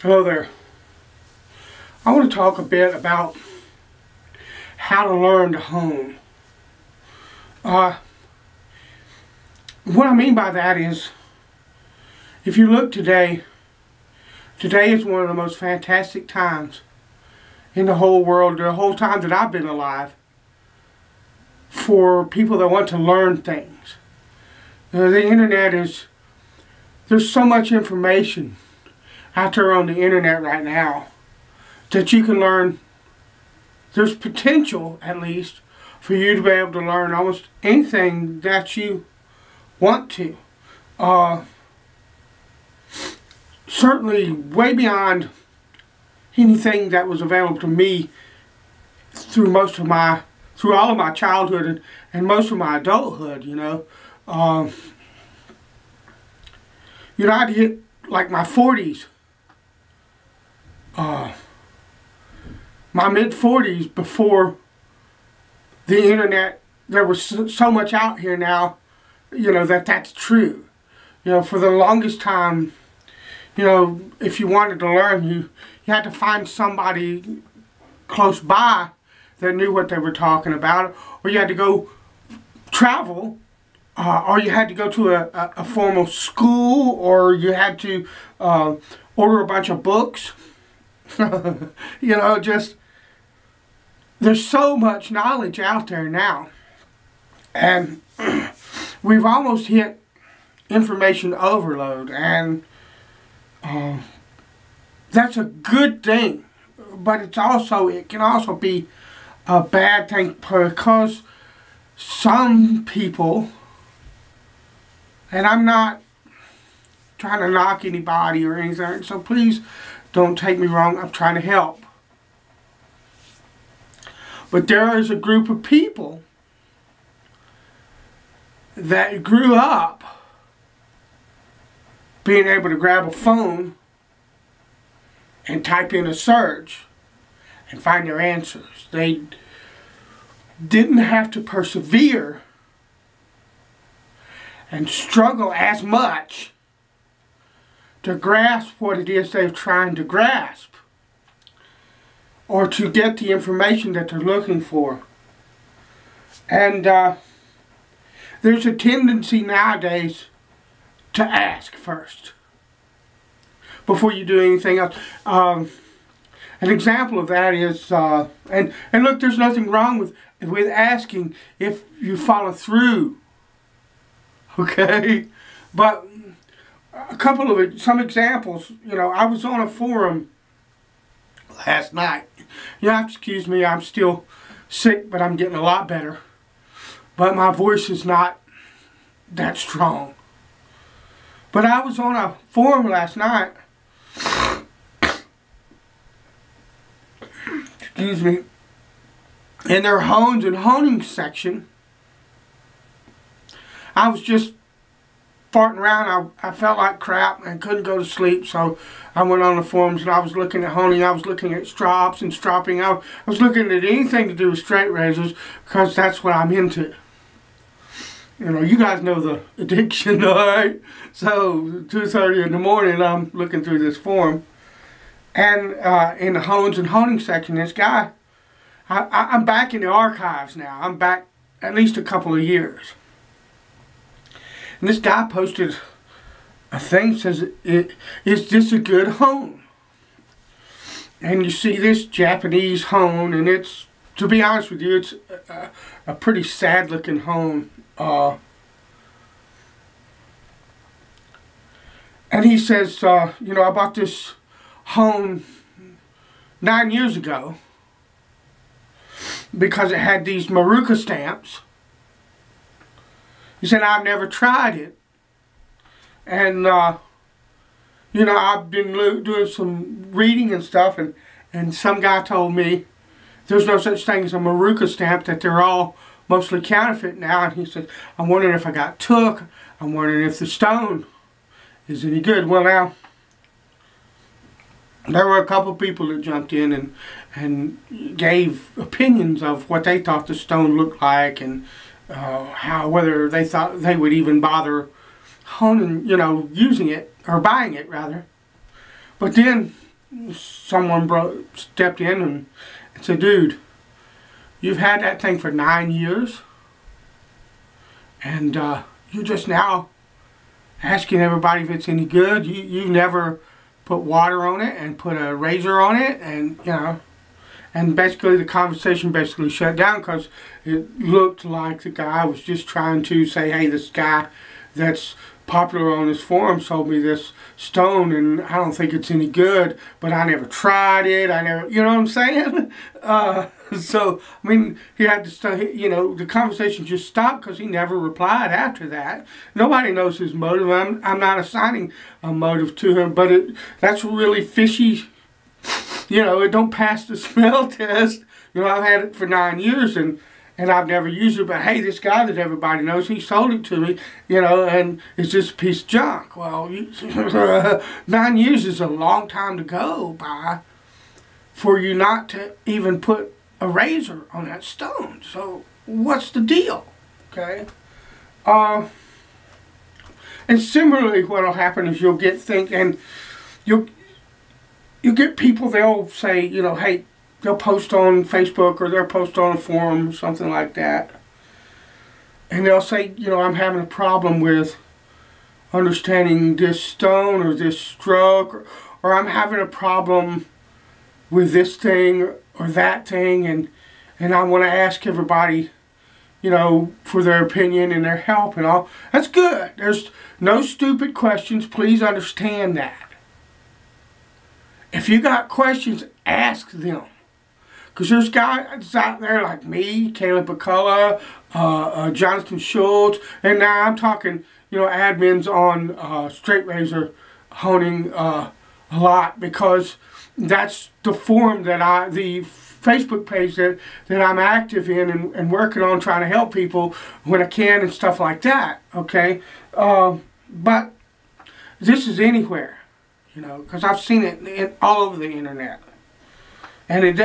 Hello there. I want to talk a bit about how to learn to hone. What I mean by that is, if you look today is one of the most fantastic times in the whole world, the whole time that I've been alive, for people that want to learn things. The internet there's so much information out there on the internet right now that you can learn. There's potential, at least, for you to be able to learn almost anything that you want to. Certainly way beyond anything that was available to me through all of my childhood and most of my adulthood, I'd hit like my 40s, my mid-40s before the internet. There was so much out here now, that's true. For the longest time, if you wanted to learn, you had to find somebody close by that knew what they were talking about, or you had to go travel, or you had to go to a formal school, or you had to order a bunch of books. There's so much knowledge out there now, and we've almost hit information overload, and that's a good thing, but it can also be a bad thing, because some people, and I'm not trying to knock anybody or anything, so please don't take me wrong, I'm trying to help. But there is a group of people that grew up being able to grab a phone and type in a search and find their answers. They didn't have to persevere and struggle as much to grasp what it is they're trying to grasp, or to get the information that they're looking for. And there's a tendency nowadays to ask first before you do anything else. An example of that is, and look, there's nothing wrong with asking if you follow through, okay? But some examples, I was on a forum last night. You have to excuse me, I'm still sick, but I'm getting a lot better. But my voice is not that strong. But I was on a forum last night, excuse me, in their hones and honing section. I was just farting around. I felt like crap and couldn't go to sleep, so I went on the forums and I was looking at honing. I was looking at strops and stropping. I was looking at anything to do with straight razors, because that's what I'm into. You guys know the addiction, alright? So 2:30 in the morning, I'm looking through this forum, and in the hones and honing section, this guy, I'm back in the archives now. I'm back at least a couple of years. And this guy posted a thing, says, is this a good hone? And you see this Japanese hone, and it's, to be honest with you, it's a pretty sad looking hone. And he says, I bought this hone 9 years ago because it had these Maruka stamps. He said, I've never tried it. And, I've been doing some reading and stuff, and some guy told me there's no such thing as a Maruka stamp, that they're all mostly counterfeit now. And he said, I'm wondering if I got took. I'm wondering if the stone is any good. Well, now, there were a couple people that jumped in and gave opinions of what they thought the stone looked like, and whether they thought they would even bother honing, using it, or buying it rather. But then someone stepped in and said, dude, you've had that thing for 9 years, and you're just now asking everybody if it's any good. You've never put water on it and put a razor on it, and you know, and basically the conversation basically shut down because it looked like the guy was just trying to say, hey, this guy that's popular on this forum sold me this stone and I don't think it's any good, but I never tried it. I never, you know what I'm saying? So, I mean, he had to start, you know, the conversation just stopped because he never replied after that. Nobody knows his motive. I'm not assigning a motive to him, but that's really fishy. You know, it don't pass the smell test. You know, I've had it for 9 years and I've never used it, but hey, this guy that everybody knows, he sold it to me, you know, and it's just a piece of junk. Well, 9 years is a long time to go by for you not to even put a razor on that stone. So what's the deal? Okay. And similarly, what'll happen is you'll get and you'll get people, they'll say, you know, hey, they'll post on Facebook or they'll post on a forum, something like that. And they'll say, you know, I'm having a problem with understanding this stone or this stroke, or I'm having a problem with this thing or that thing, and I want to ask everybody, you know, for their opinion and their help and all. That's good. There's no stupid questions. Please understand that. If you got questions, ask them. Because there's guys out there like me, Caleb McCullough, Jonathan Schultz, and now I'm talking, you know, admins on Straight Razor Honing a lot, because that's the forum that the Facebook page that I'm active in and working on, trying to help people when I can and stuff like that, okay? But this is anywhere, you know, because I've seen it all over the internet. And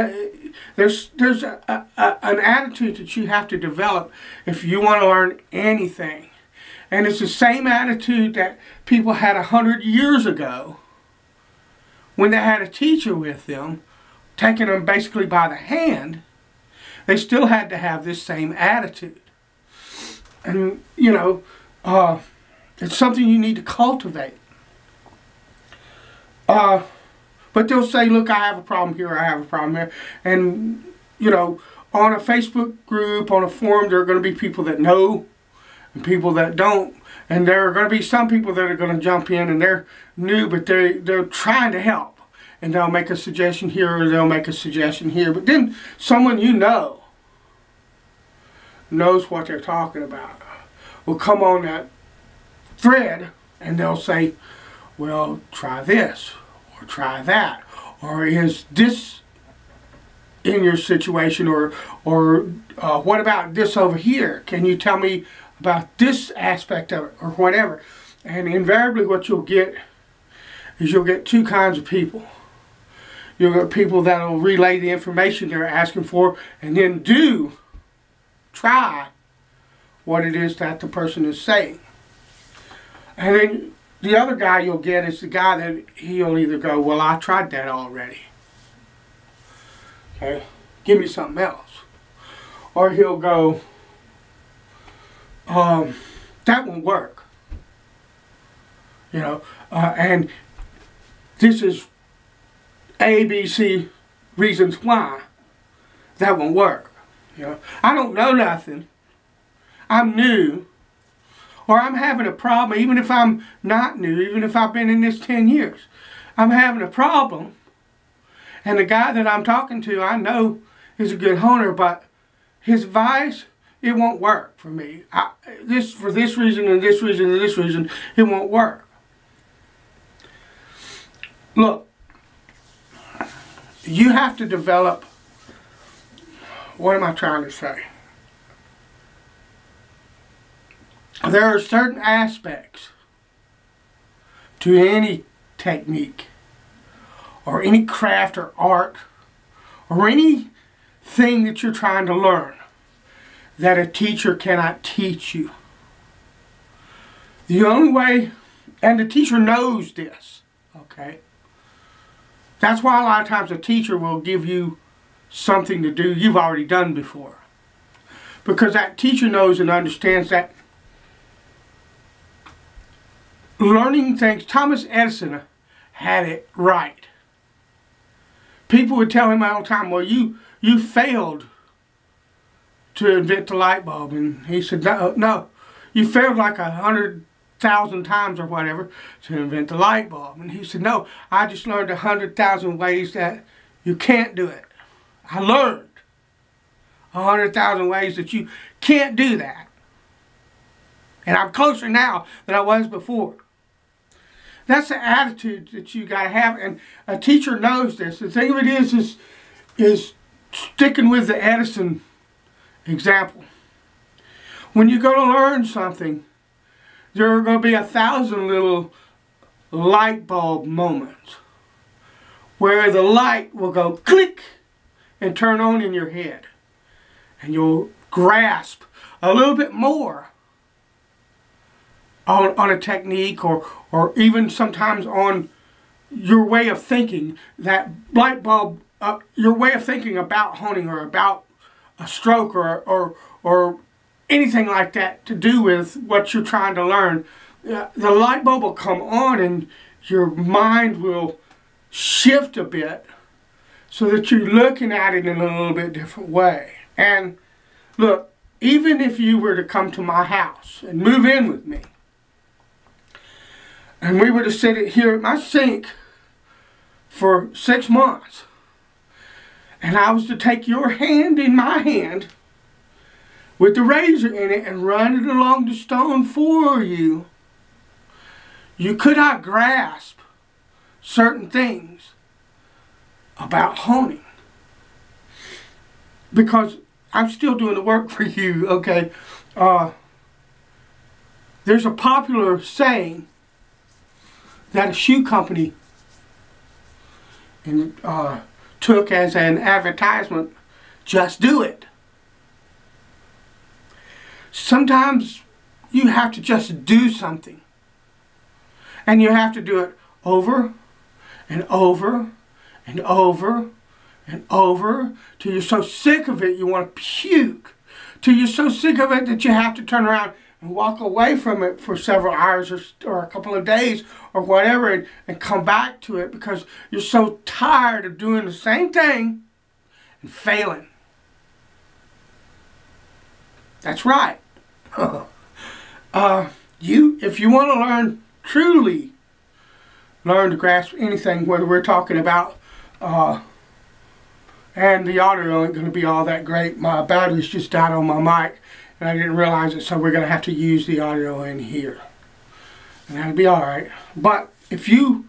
there's an attitude that you have to develop if you want to learn anything. And it's the same attitude that people had 100 years ago when they had a teacher with them, taking them basically by the hand. They still had to have this same attitude. And, you know, it's something you need to cultivate. But they'll say, look, I have a problem here, I have a problem here. And, you know, on a Facebook group, on a forum, there are going to be people that know and people that don't. And there are going to be some people that are going to jump in and they're new, but they're trying to help. And they'll make a suggestion here or they'll make a suggestion here. But then someone you know knows what they're talking about will come on that thread and they'll say, well, try this or try that, or is this in your situation, or what about this over here? Can you tell me about this aspect of it, or whatever? And invariably what you'll get is you'll get two kinds of people. You'll get people that will relay the information they're asking for and then try what it is that the person is saying. And then the other guy you'll get is the guy that he'll either go, well, I tried that already. Okay, give me something else. Or he'll go, that won't work. You know, and this is A, B, C reasons why that won't work. You know, I don't know nothing. I'm new. Or I'm having a problem, even if I'm not new, even if I've been in this 10 years. I'm having a problem. And the guy that I'm talking to, I know is a good honer, but his advice, it won't work for me. For this reason and this reason and this reason, it won't work. Look, you have to develop, what am I trying to say? There are certain aspects to any technique or any craft or art or anything that you're trying to learn that a teacher cannot teach you. The only way, and the teacher knows this, okay? That's why a lot of times a teacher will give you something to do you've already done before. Because that teacher knows and understands that learning things, Thomas Edison had it right. People would tell him all the time, well, you failed to invent the light bulb. And he said, no, you failed like 100,000 times or whatever to invent the light bulb. And he said, no, I just learned 100,000 ways that you can't do it. I learned 100,000 ways that you can't do that. And I'm closer now than I was before. That's the attitude that you got to have, and a teacher knows this. The thing of it is sticking with the Edison example. When you go to learn something, there are going to be 1,000 little light bulb moments where the light will go click and turn on in your head, and you'll grasp a little bit more on a technique, or even sometimes on your way of thinking. That light bulb, your way of thinking about honing or about a stroke or anything like that to do with what you're trying to learn. The light bulb will come on and your mind will shift a bit so that you're looking at it in a little bit different way. And look, even if you were to come to my house and move in with me, and we were to sit here at my sink for 6 months, and I was to take your hand in my hand with the razor in it and run it along the stone for you, you could not grasp certain things about honing. Because I'm still doing the work for you, okay? There's a popular saying that a shoe company took as an advertisement: just do it. Sometimes you have to just do something, and you have to do it over and over and over and over till you're so sick of it you want to puke, till you're so sick of it that you have to turn around and walk away from it for several hours or a couple of days or whatever, and come back to it because you're so tired of doing the same thing and failing. That's right. If you want to learn, truly learn to grasp anything, whether we're talking about, and the audio ain't going to be all that great. My batteries just died on my mic, and I didn't realize it, so we're going to have to use the audio in here. And that'll be alright. But if you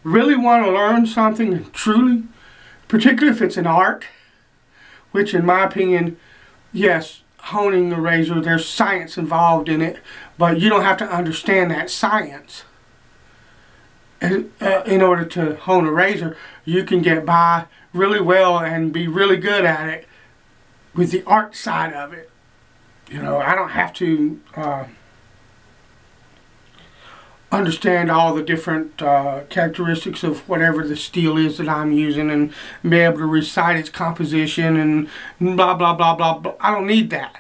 really want to learn something truly, particularly if it's an art, which in my opinion, yes, honing a razor, there's science involved in it, but you don't have to understand that science in order to hone a razor. You can get by really well and be really good at it with the art side of it. You know, I don't have to understand all the different characteristics of whatever the steel is that I'm using and be able to recite its composition and blah blah blah blah blah. I don't need that.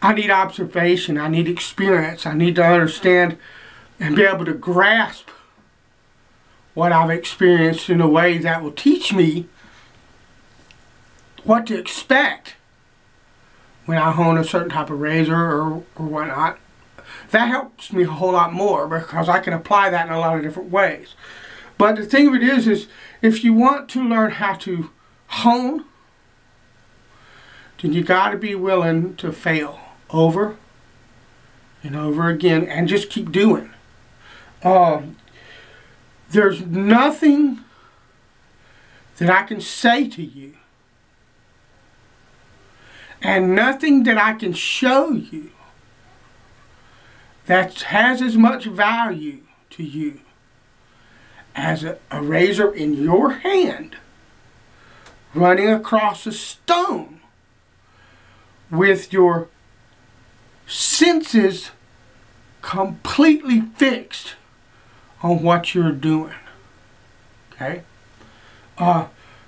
I need observation. I need experience. I need to understand and be able to grasp what I've experienced in a way that will teach me what to expect when I hone a certain type of razor or whatnot. That helps me a whole lot more because I can apply that in a lot of different ways. But the thing of it is if you want to learn how to hone, then you got to be willing to fail over and over again and just keep doing. There's nothing that I can say to you and nothing that I can show you that has as much value to you as a razor in your hand running across a stone with your senses completely fixed on what you're doing. Okay?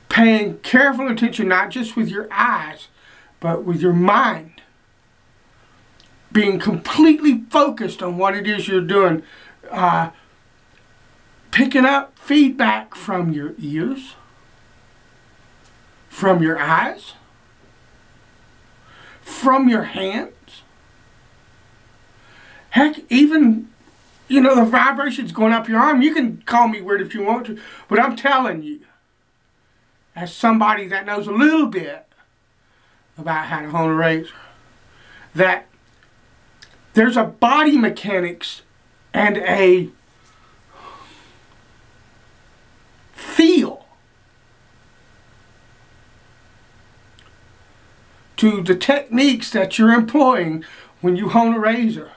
Paying careful attention, not just with your eyes, but with your mind. Being completely focused on what it is you're doing. Picking up feedback from your ears, from your eyes, from your hands. Heck, even, you know, the vibrations going up your arm. You can call me weird if you want to, but I'm telling you, as somebody that knows a little bit about how to hone a razor, that there's a body mechanics and a feel to the techniques that you're employing when you hone a razor.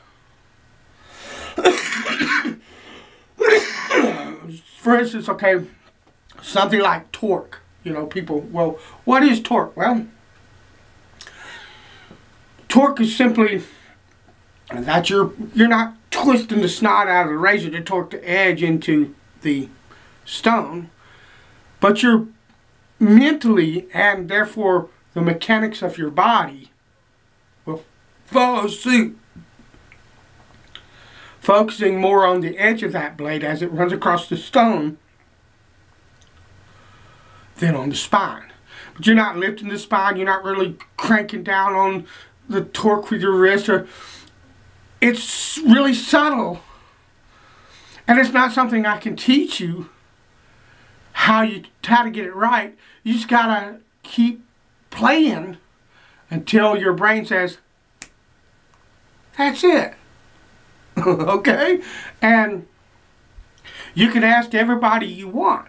For instance, okay, something like torque. You know, people, well, what is torque? Well, torque is simply that you're not twisting the snot out of the razor to torque the edge into the stone, but you're mentally, and therefore the mechanics of your body, will follow suit, focusing more on the edge of that blade as it runs across the stone than on the spine. But you're not lifting the spine, you're not really cranking down on the torque with your wrist. It's really subtle, and it's not something I can teach you how to get it right. You just gotta keep playing until your brain says, that's it. Okay? And you can ask everybody you want.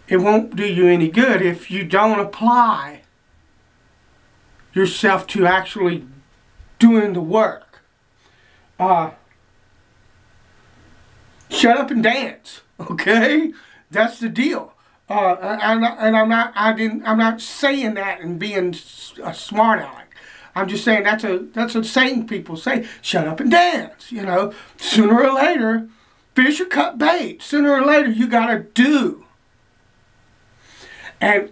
It won't do you any good if you don't apply yourself to actually doing the work. Shut up and dance. Okay? That's the deal. I'm not saying that and being a smart aleck. I'm just saying that's a saying people say. Shut up and dance. You know, sooner or later, fish or cut bait. Sooner or later, you gotta do. And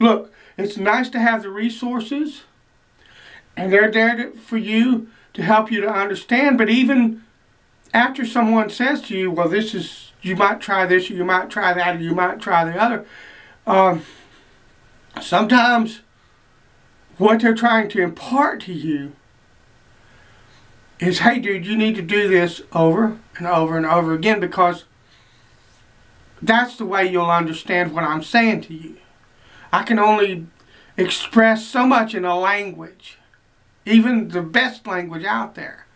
look, it's nice to have the resources, and they're there for you to help you to understand. But even after someone says to you, well, you might try this, or you might try that, or you might try the other, sometimes what they're trying to impart to you is, hey dude, you need to do this over and over and over again, because that's the way you'll understand what I'm saying to you. I can only express so much in a language, even the best language out there.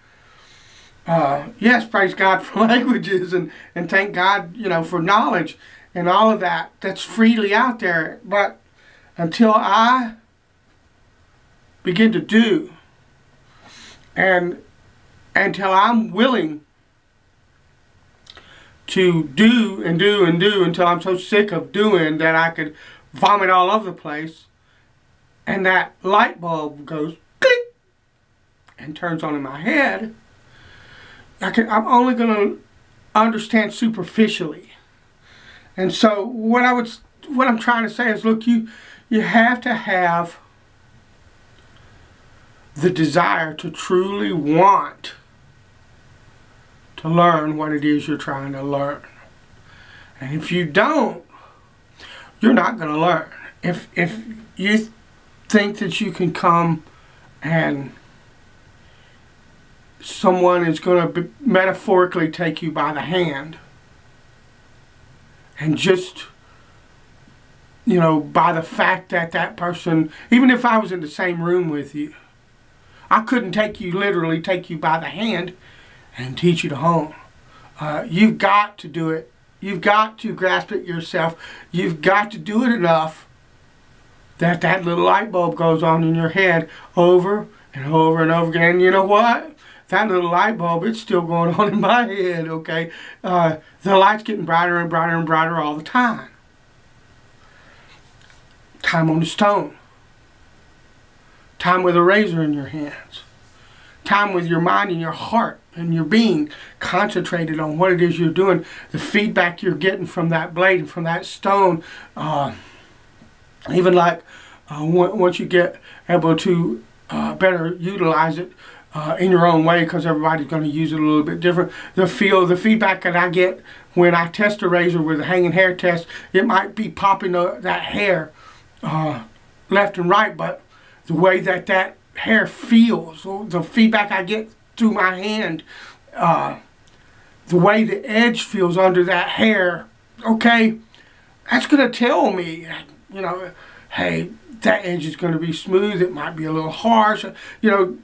Yes, praise God for languages, and thank God, you know, for knowledge and all of that. That's freely out there. But until I begin to do, and until I'm willing to do and do and do until I'm so sick of doing that I could vomit all over the place, and that light bulb goes click and turns on in my head, I'm only going to understand superficially. And so what I'm trying to say is, look, you have to have the desire to truly want to learn what it is you're trying to learn. And if you don't, you're not going to learn. If you think that you can come and someone is going to metaphorically take you by the hand and just, you know, by the fact that that person, even if I was in the same room with you, I couldn't literally take you by the hand and teach you to hone. You've got to do it. You've got to grasp it yourself. You've got to do it enough that that little light bulb goes on in your head over and over and over again. And you know what? That little light bulb, it's still going on in my head, okay? The light's getting brighter and brighter and brighter all the time. Time on the stone. Time with a razor in your hands. time with your mind and your heart and your being concentrated on what it is you're doing, the feedback you're getting from that blade and from that stone, even like once you get able to better utilize it in your own way, because everybody's going to use it a little bit different. The feedback that I get when I test a razor with a hanging hair test, it might be popping that hair left and right, but the way that hair feels, or the feedback I get through my hand, the way the edge feels under that hair, okay, that's going to tell me, you know, hey, that edge is going to be smooth, it might be a little harsh, you know,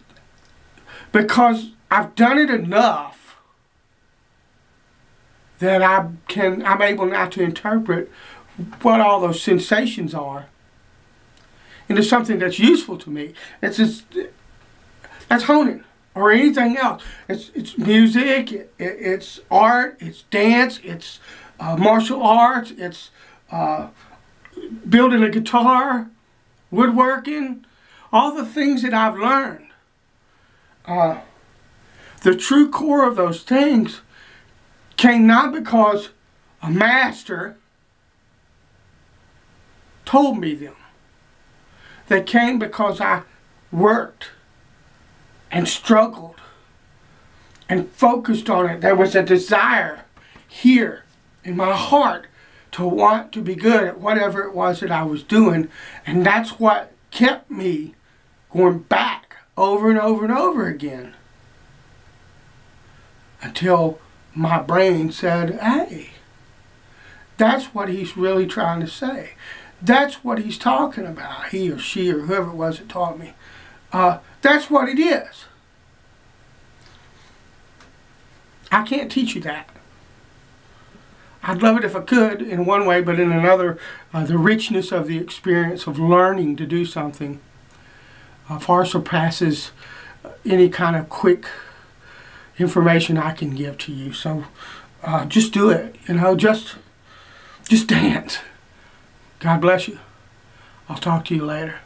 because I've done it enough that I'm able now to interpret what all those sensations are into something that's useful to me. It's just, that's honing, or anything else. It's music, it's art, it's dance, it's martial arts, it's building a guitar, woodworking, all the things that I've learned. The true core of those things came not because a master told me them. They came because I worked and struggled and focused on it. There was a desire here in my heart to want to be good at whatever it was that I was doing, and that's what kept me going back over and over and over again, until my brain said, hey, that's what he's really trying to say. That's what he's talking about, he or she or whoever it was that taught me. That's what it is. I can't teach you that. I'd love it if I could in one way, but in another, the richness of the experience of learning to do something far surpasses any kind of quick information I can give to you. So just do it, you know, just dance. God bless you. I'll talk to you later.